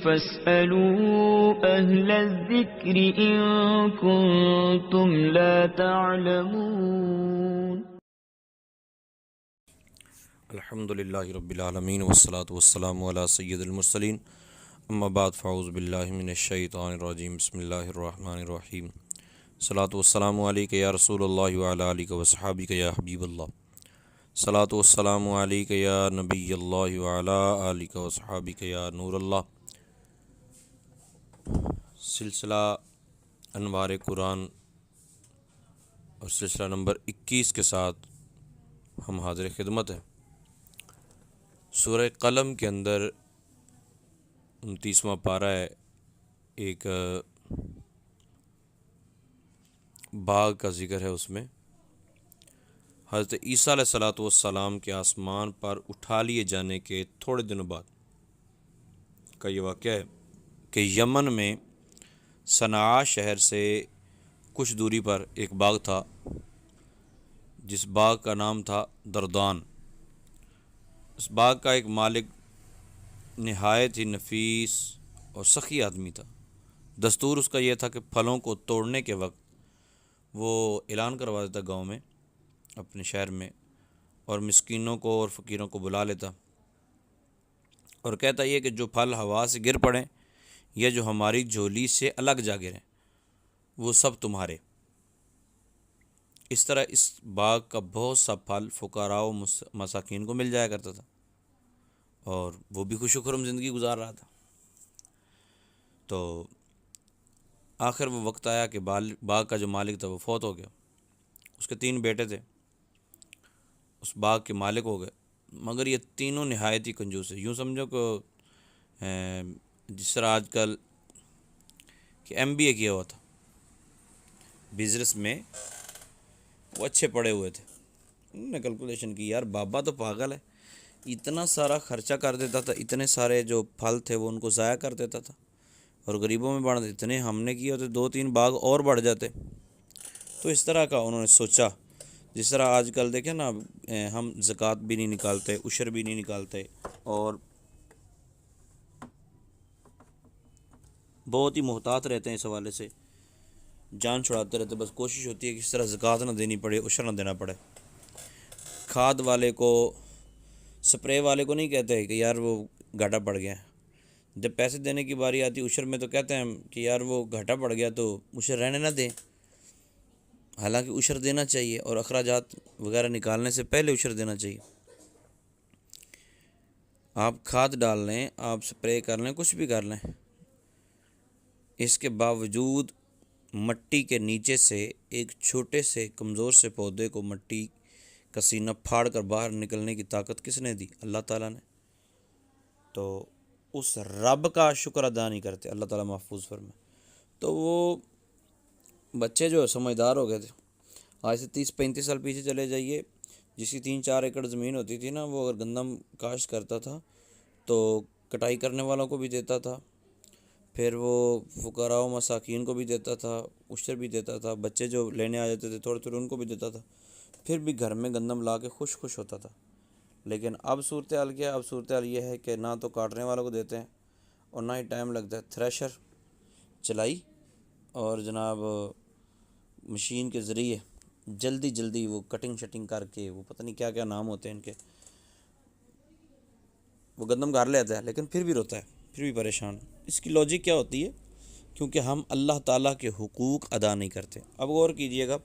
فاسألوا أهل الذكر إن كنتم لا تعلمون. الحمد للہ رب العالمین والصلاة والسلام علی سید المرسلین اما بعد فاعوذ باللہ من الشیطان الرجیم بسم اللہ الرحمن الرحیم صلاۃ والسلام علیک یا رسول اللہ وعلی آلک وصحابک یا حبیب اللہ صلاۃ والسلام علیک یا نبی اللہ وعلی آلک وصحابک یا نور اللہ. سلسلہ انوار قرآن اور سلسلہ نمبر 21 کے ساتھ ہم حاضر خدمت ہیں. سورہ قلم کے اندر 29واں پارہ ہے. ایک باغ کا ذکر ہے. اس میں حضرت عیسیٰ علیہ الصلوۃ والسلام کے آسمان پر اٹھا لیے جانے کے تھوڑے دنوں بعد کا یہ واقعہ ہے کہ یمن میں صنعاء شہر سے کچھ دوری پر ایک باغ تھا جس باغ کا نام تھا دردان. اس باغ کا ایک مالک نہایت ہی نفیس اور سخی آدمی تھا. دستور اس کا یہ تھا کہ پھلوں کو توڑنے کے وقت وہ اعلان کروا دیتا گاؤں میں اپنے شہر میں اور مسکینوں کو اور فقیروں کو بلا لیتا اور کہتا یہ کہ جو پھل ہوا سے گر پڑیں یا جو ہماری جھولی سے الگ جا گریں وہ سب تمہارے. اس طرح اس باغ کا بہت سا پھل فقراء و مساکین کو مل جایا کرتا تھا اور وہ بھی خوش و خرم زندگی گزار رہا تھا. تو آخر وہ وقت آیا کہ باغ کا جو مالک تھا وہ فوت ہو گیا. اس کے 3 بیٹے تھے. اس باغ کے مالک ہو گئے مگر یہ تینوں نہایت ہی کنجوس ہیں. یوں سمجھو کہ جس طرح آج کل کہ MBA کیا ہوا تھا بزنس میں، وہ اچھے پڑھے ہوئے تھے. انہوں نے کیلکولیشن کی یار بابا تو پاگل ہے، اتنا سارا خرچہ کر دیتا تھا، اتنے سارے جو پھل تھے وہ ان کو ضائع کر دیتا تھا اور غریبوں میں بانٹ دیتے. اتنے ہم نے کیے ہوتے 2-3 باغ اور بڑھ جاتے. تو اس طرح کا انہوں نے سوچا. جس طرح آج کل دیکھیں نا ہم زکوٰۃ بھی نہیں نکالتے، عشر بھی نہیں نکالتے اور بہت ہی محتاط رہتے ہیں. اس حوالے سے جان چھڑاتے رہتے. بس کوشش ہوتی ہے کہ اس طرح زکوٰۃ نہ دینی پڑے، عشر نہ دینا پڑے. کھاد والے کو، سپرے والے کو نہیں کہتے کہ یار وہ گھاٹا پڑ گیا. جب پیسے دینے کی باری آتی عشر میں تو کہتے ہیں کہ یار وہ گھاٹا پڑ گیا تو عشر رہنے نہ دیں. حالانکہ عشر دینا چاہیے اور اخراجات وغیرہ نکالنے سے پہلے عشر دینا چاہیے. آپ کھاد ڈال لیں، آپ سپرے کر لیں، کچھ بھی کر لیں، اس کے باوجود مٹی کے نیچے سے ایک چھوٹے سے کمزور سے پودے کو مٹی کا سینہ پھاڑ کر باہر نکلنے کی طاقت کس نے دی؟ اللہ تعالیٰ نے. تو اس رب کا شکر ادا نہیں کرتے. اللہ تعالیٰ محفوظ فرمائے. تو وہ بچے جو سمجھدار ہو گئے تھے. آج سے 30-35 سال پیچھے چلے جائیے، جس کی 3-4 ایکڑ زمین ہوتی تھی نا، وہ اگر گندم کاشت کرتا تھا تو کٹائی کرنے والوں کو بھی دیتا تھا، پھر وہ فقراء و مساکین کو بھی دیتا تھا، عشر بھی دیتا تھا، بچے جو لینے آ جاتے تھے تھوڑے تھوڑے ان کو بھی دیتا تھا، پھر بھی گھر میں گندم لا کے خوش ہوتا تھا. لیکن اب صورتحال کیا ہے؟ اب صورتحال یہ ہے کہ نہ تو کاٹنے والوں کو دیتے ہیں اور نہ ہی ٹائم لگتا ہے. تھریشر چلائی اور جناب مشین کے ذریعے جلدی وہ کٹنگ شٹنگ کر کے، وہ پتہ نہیں کیا کیا نام ہوتے ہیں ان کے، وہ گندم گھر لے آتا ہے لیکن پھر بھی روتا ہے، پھر بھی پریشان. اس کی لاجک کیا ہوتی ہے؟ کیونکہ ہم اللہ تعالیٰ کے حقوق ادا نہیں کرتے. اب غور کیجئے گا،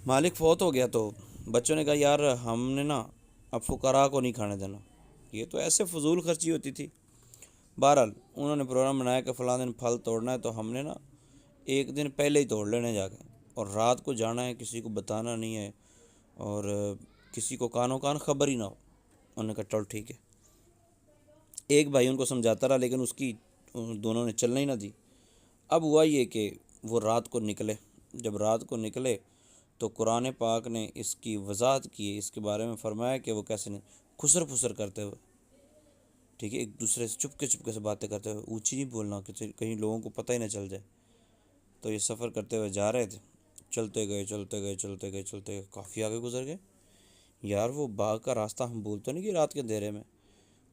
مالک فوت ہو گیا تو بچوں نے کہا یار ہم نے نا اب فقراء کو نہیں کھانے دینا. یہ تو ایسے فضول خرچی ہوتی تھی. بہرحال انہوں نے پروگرام بنایا کہ فلاں دن پھل توڑنا ہے تو ہم نے نا ایک دن پہلے ہی توڑ لینے جا کے، اور رات کو جانا ہے، کسی کو بتانا نہیں ہے اور کسی کو کانوں کان خبر ہی نہ ہو. انہوں نے کہا چل ٹھیک ہے. ایک بھائی ان کو سمجھاتا رہا لیکن اس کی دونوں نے چلنا ہی نہ دی. اب ہوا یہ کہ وہ رات کو نکلے. جب رات کو نکلے تو قرآن پاک نے اس کی وضاحت کی، اس کے بارے میں فرمایا کہ وہ کیسے نہیں خسر پھسر کرتے ہوئے، ٹھیک ہے، ایک دوسرے سے چپکے سے باتیں کرتے ہوئے، اونچی نہیں بولنا کہ کہیں لوگوں کو پتہ ہی نہ چل جائے. تو یہ سفر کرتے ہوئے جا رہے تھے. چلتے گئے کافی آگے گزر گئے. یار وہ باغ کا راستہ ہم بھولتے نہیں کہ رات کے اندھیرے میں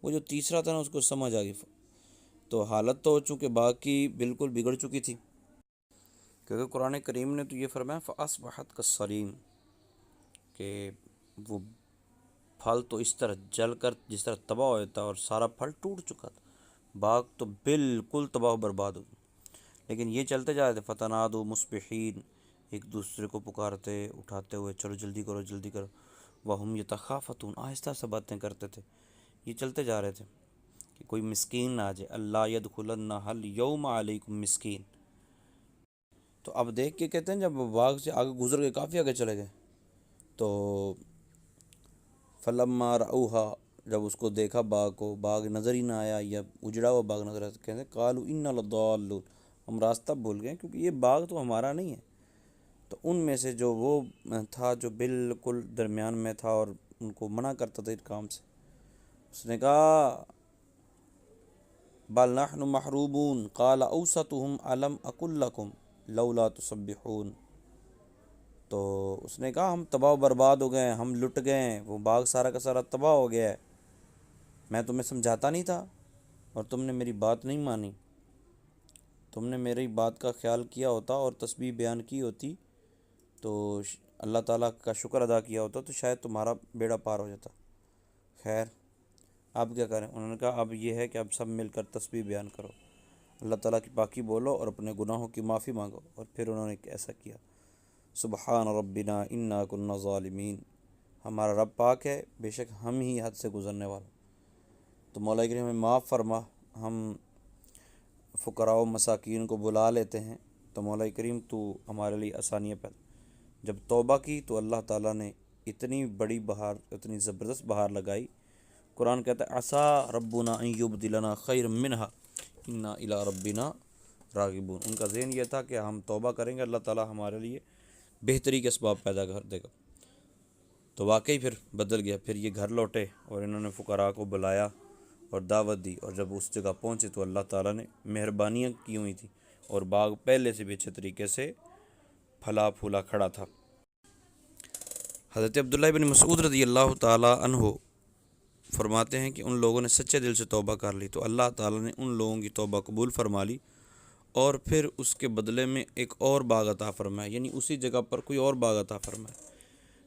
وہ جو تیسرا تھا نا اس کو سمجھ آ گئی. تو حالت تو چونکہ باغ کی بالکل بگڑ چکی تھی، کیونکہ قرآن کریم نے تو یہ فرمایا فَأَصْبَحَتْ كَالصَّرِيمِ، کہ وہ پھل تو اس طرح جل کر جس طرح تباہ ہو جاتا اور سارا پھل ٹوٹ چکا تھا، باغ تو بالکل تباہ و برباد ہو گیا۔ لیکن یہ چلتے جا رہے تھے، فَتَنَادُوا مُصْبِحِينَ، ایک دوسرے کو پکارتے اٹھاتے ہوئے، چلو جلدی کرو جلدی کرو، وَهُمْ يَتَخَافَتُونَ، آہستہ سے باتیں کرتے تھے، یہ چلتے جا رہے تھے کہ کوئی مسکین نہ آ جائے، اللہ يَدْخُلَنَّ الْيَوْمَ عَلَيْكُمْ مسکین۔ تو اب دیکھ کے کہتے ہیں جب باغ سے آگے گزر گئے، کافی آگے چلے گئے، تو فَلَمَّا رَأَوْهَا، جب اس کو دیکھا باغ کو، باغ نظر ہی نہ آیا یا اجڑا ہوا باغ نظر آیا، کہتے ہیں قَالُوا إِنَّا لَضَالُّونَ، ہم راستہ بھول گئے کیونکہ یہ باغ تو ہمارا نہیں ہے۔ تو ان میں سے جو وہ تھا جو بالکل درمیان میں تھا اور ان کو منع کرتا تھا اس کام سے، اس نے کہا بل نحن محروبون قال اوسطهم الم اقل لكم لولا تسبحون، تو اس نے کہا ہم تباہ و برباد ہو گئے، ہم لٹ گئے، وہ باغ سارا کا سارا تباہ ہو گیا ہے، میں تمہیں سمجھاتا نہیں تھا اور تم نے میری بات نہیں مانی، تم نے میری بات کا خیال کیا ہوتا اور تسبیح بیان کی ہوتی تو اللہ تعالیٰ کا شکر ادا کیا ہوتا تو شاید تمہارا بیڑا پار ہو جاتا۔ خیر آپ کیا کریں، انہوں نے کہا اب یہ ہے کہ اب سب مل کر تسبیح بیان کرو، اللہ تعالیٰ کی پاکی بولو اور اپنے گناہوں کی معافی مانگو، اور پھر انہوں نے ایسا کیا، سبحان ربنا انا کنا ظالمین، ہمارا رب پاک ہے، بے شک ہم ہی حد سے گزرنے والے، تو مولا کریم ہمیں معاف فرما، ہم فقراء و مساکین کو بلا لیتے ہیں، تو مولا کریم تو ہمارے لیے آسانیاں پیدا، جب توبہ کی تو اللہ تعالیٰ نے اتنی بڑی بہار، اتنی زبردست بہار لگائی، قرآن کہتا ہے عسیٰ ربنا ان یبدلنا خیر منہا انا الی ربنا راغبون، ان کا ذہن یہ تھا کہ ہم توبہ کریں گے، اللہ تعالیٰ ہمارے لیے بہتری کے اسباب پیدا کر دے گا، تو واقعی پھر بدل گیا، پھر یہ گھر لوٹے اور انہوں نے فقراء کو بلایا اور دعوت دی، اور جب اس جگہ پہنچے تو اللہ تعالیٰ نے مہربانیاں کی ہوئی تھی اور باغ پہلے سے بھی اچھے طریقے سے پھلا پھولا کھڑا تھا۔ حضرت عبداللہ بن مسعود رضی اللہ تعالیٰ عنہ فرماتے ہیں کہ ان لوگوں نے سچے دل سے توبہ کر لی تو اللہ تعالیٰ نے ان لوگوں کی توبہ قبول فرما لی، اور پھر اس کے بدلے میں ایک اور باغ عطا فرمایا، یعنی اسی جگہ پر کوئی اور باغ عطا فرمایا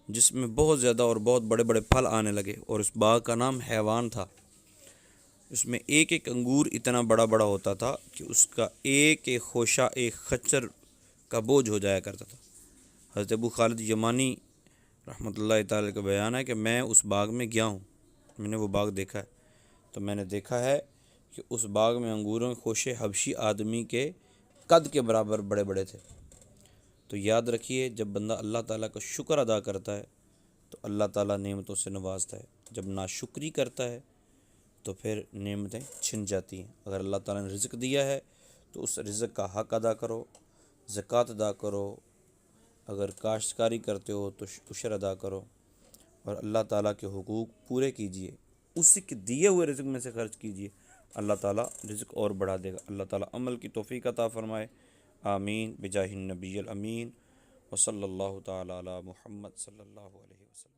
جس میں بہت زیادہ اور بہت بڑے بڑے پھل آنے لگے، اور اس باغ کا نام حیوان تھا، اس میں ایک ایک انگور اتنا بڑا بڑا ہوتا تھا کہ اس کا ایک ایک خوشہ ایک خچر کا بوجھ ہو جایا کرتا تھا۔ حضرت ابو خالد یمانی رحمۃ اللہ تعالی کا بیان ہے کہ میں اس باغ میں گیا ہوں، میں نے وہ باغ دیکھا ہے، تو میں نے دیکھا ہے کہ اس باغ میں انگوروں کے خوشے حبشی آدمی کے قد کے برابر بڑے بڑے تھے۔ تو یاد رکھیے جب بندہ اللہ تعالیٰ کا شکر ادا کرتا ہے تو اللہ تعالیٰ نعمتوں سے نوازتا ہے، جب ناشکری کرتا ہے تو پھر نعمتیں چھن جاتی ہیں۔ اگر اللہ تعالیٰ نے رزق دیا ہے تو اس رزق کا حق ادا کرو، زکوٰۃ ادا کرو، اگر کاشتکاری کرتے ہو تو عشر ادا کرو، اور اللہ تعالیٰ کے حقوق پورے کیجئے، اسی کے دیے ہوئے رزق میں سے خرچ کیجئے، اللہ تعالیٰ رزق اور بڑھا دے گا۔ اللہ تعالیٰ عمل کی توفیق عطا فرمائے، آمین بجاہ النبی الامین، وصلی اللہ تعالیٰ علی محمد صلی اللہ علیہ وسلم۔